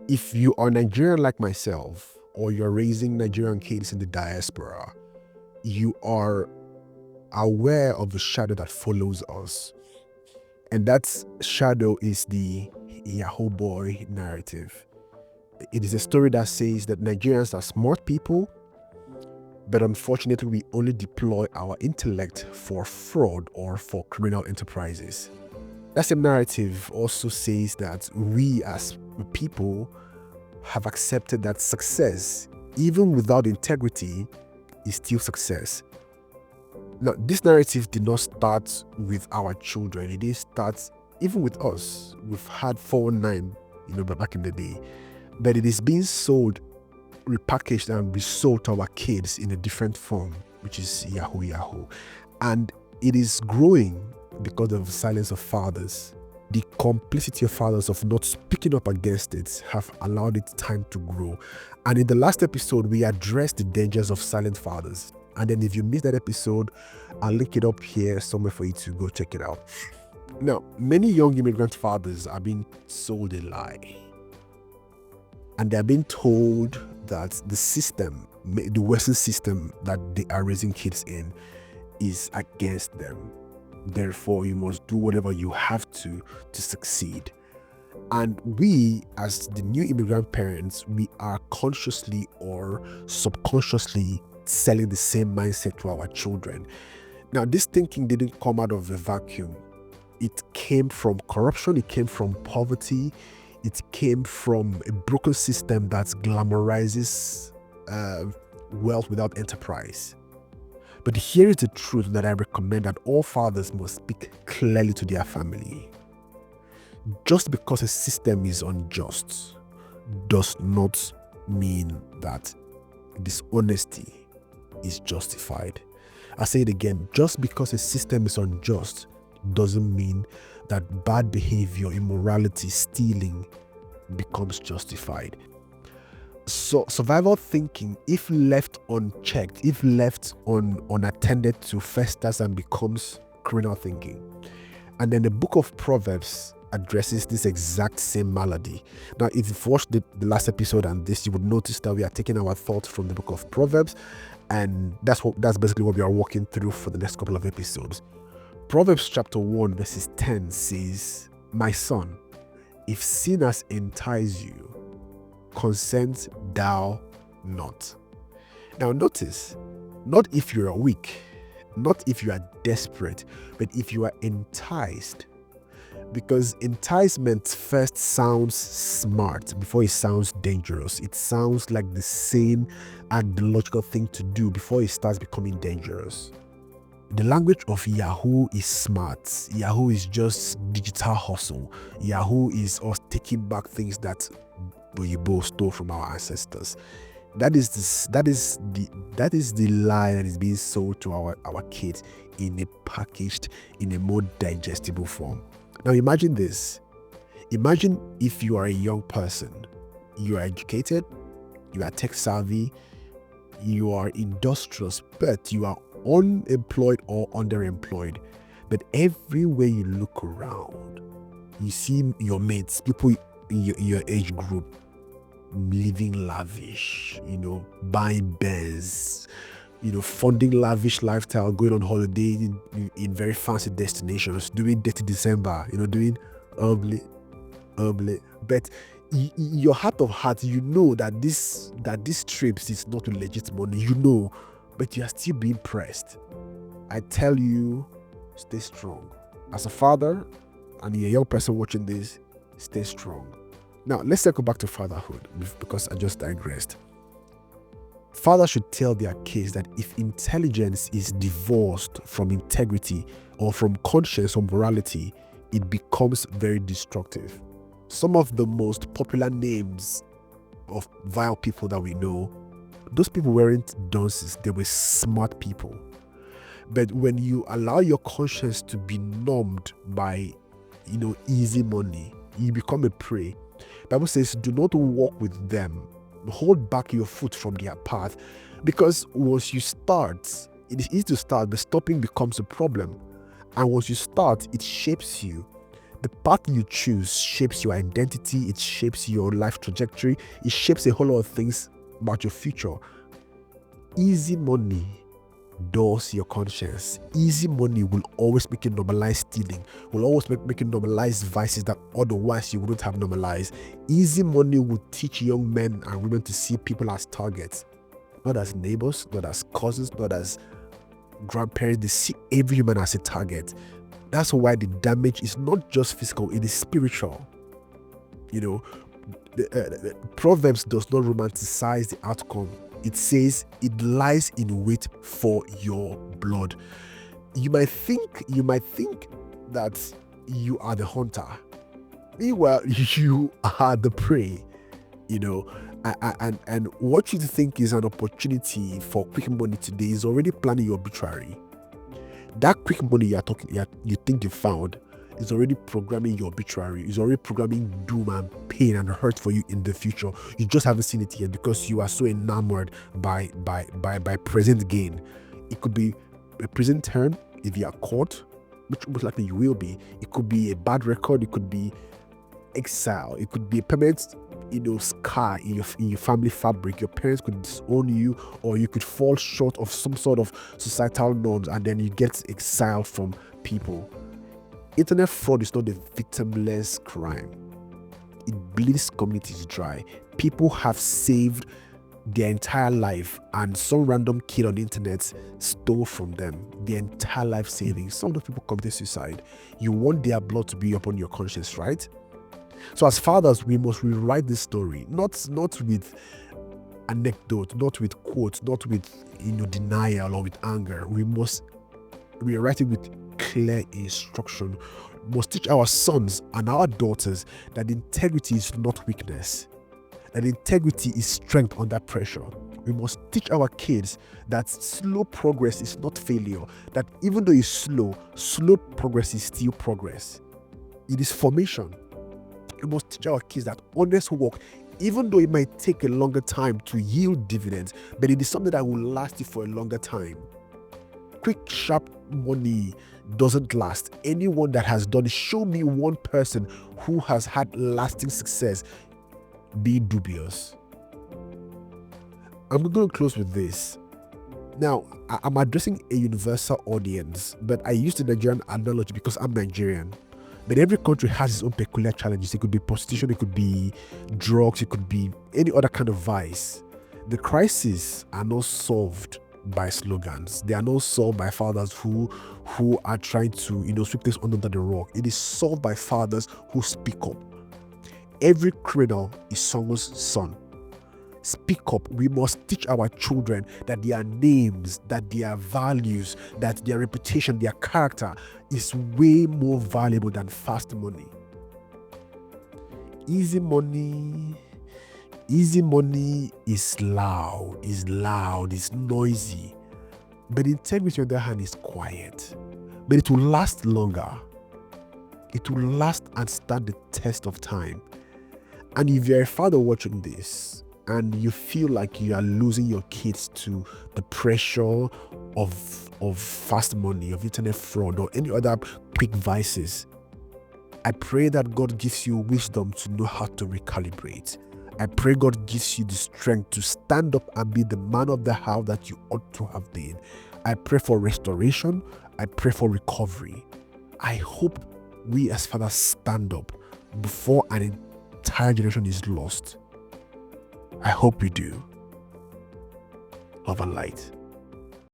If you are Nigerian like myself, or you're raising Nigerian kids in the diaspora, you are aware of the shadow that follows us. And that shadow is the Yahoo boy narrative. It is a story that says that Nigerians are smart people, but unfortunately we only deploy our intellect for fraud or for criminal enterprises. That same narrative also says that we as people have accepted that success, even without integrity, is still success. Now, this narrative did not start with our children. It didn't start even with us. We've had 419, back in the day. But it is being sold, repackaged, and resold to our kids in a different form, which is Yahoo. And it is growing because of the silence of fathers. The complicity of fathers of not speaking up against it have allowed it time to grow. And in the last episode, we addressed the dangers of silent fathers. And then if you missed that episode, I'll link it up here somewhere for you to go check it out. Now, many young immigrant fathers are being sold a lie. And they're being told that the system, the Western system that they are raising kids in, is against them. Therefore, you must do whatever you have to succeed. And we, as the new immigrant parents, we are consciously or subconsciously selling the same mindset to our children. Now, this thinking didn't come out of a vacuum. It came from corruption, it came from poverty, it came from a broken system that glamorizes wealth without enterprise. But here is the truth that I recommend that all fathers must speak clearly to their family. Just because a system is unjust does not mean that dishonesty is justified. I say it again, just because a system is unjust doesn't mean that bad behavior, immorality, stealing becomes justified. So survival thinking, if left unchecked, if left unattended to, festers and becomes criminal thinking. And then the book of Proverbs addresses this exact same malady. Now, if you've watched the last episode and this, you would notice that we are taking our thoughts from the book of Proverbs, and that's basically what we are walking through for the next couple of episodes. Proverbs chapter 1 verses 10 says, "My son, if sinners entice you, consent thou not." Now notice, not if you are weak, not if you are desperate, but if you are enticed. Because enticement first sounds smart before it sounds dangerous. It sounds like the sane and the logical thing to do before it starts becoming dangerous. The language of Yahoo is smart. Yahoo is just digital hustle. Yahoo is us taking back things that we both stole from our ancestors. That is the lie that is being sold to our kids in a more digestible form. Now imagine this. Imagine if you are a young person, you are educated, you are tech savvy, you are industrious, but you are unemployed or underemployed. But everywhere you look around, you see your mates, people in your age group, living lavish, buying Benz, funding lavish lifestyle, going on holiday in very fancy destinations, doing dirty December, doing ugly. But your heart of hearts, that these trips is not legit money, but you are still being pressed. I tell you, stay strong. As a father and a young person watching this, stay strong. Now, let's circle back to fatherhood, because I just digressed. Fathers should tell their kids that if intelligence is divorced from integrity or from conscience or morality, it becomes very destructive. Some of the most popular names of vile people that we know, those people weren't dunces, they were smart people. But when you allow your conscience to be numbed by, easy money, you become a prey. The Bible says, do not walk with them. Hold back your foot from their path, because once you start, it is easy to start, but stopping becomes a problem. And once you start, it shapes you. The path you choose shapes your identity, it shapes your life trajectory, it shapes a whole lot of things about your future. Easy money dulls your conscience. Easy money will always make you normalize stealing, will always make you normalize vices that otherwise you wouldn't have normalized. Easy money will teach young men and women to see people as targets, not as neighbors, not as cousins, not as grandparents. They see every human as a target. That's why the damage is not just physical, it is spiritual. Proverbs does not romanticize the outcome. It says it lies in wait for your blood. You might think that you are the hunter. Meanwhile, you are the prey. And what you think is an opportunity for quick money today is already planning your obituary. That quick money you think you found is already programming your obituary, is already programming doom and pain and hurt for you in the future. You just haven't seen it yet because you are so enamored by present gain. It could be a prison term if you are caught, which most likely you will be. It could be a bad record, it could be exile, it could be a permanent scar in your family fabric. Your parents could disown you, or you could fall short of some sort of societal norms and then you get exiled from people. Internet fraud is not a victimless crime. It bleeds communities dry. People have saved their entire life and some random kid on the internet stole from them their entire life savings. Some of those people committed suicide. You want their blood to be upon your conscience, right? So as fathers, we must rewrite this story, not with anecdote, not with quotes, not with denial or with anger. We must rewrite it with clear instruction. We must teach our sons and our daughters that integrity is not weakness, that integrity is strength under pressure. We must teach our kids that slow progress is not failure, that even though it's slow progress is still progress. It is formation. We must teach our kids that honest work, even though it might take a longer time to yield dividends, but it is something that will last you for a longer time. Quick, sharp money doesn't last. Anyone that has done it, show me one person who has had lasting success. Be dubious. I'm going to close with this. Now, I'm addressing a universal audience, but I use the Nigerian analogy because I'm Nigerian. But every country has its own peculiar challenges. It could be prostitution, it could be drugs, it could be any other kind of vice. The crises are not solved by slogans. They are not solved by fathers who are trying to sweep things under the rug. It is solved by fathers who speak up. Every criminal is someone's son. Speak up. We must teach our children that their names, that their values, that their reputation, their character is way more valuable than fast money. Easy money is loud, is noisy. But integrity on the other hand is quiet. But it will last longer. It will last and stand the test of time. And if you're a father watching this, and you feel like you are losing your kids to the pressure of fast money, of internet fraud, or any other quick vices, I pray that God gives you wisdom to know how to recalibrate. I pray God gives you the strength to stand up and be the man of the house that you ought to have been. I pray for restoration. I pray for recovery. I hope we as fathers stand up before an entire generation is lost. I hope we do. Love and light.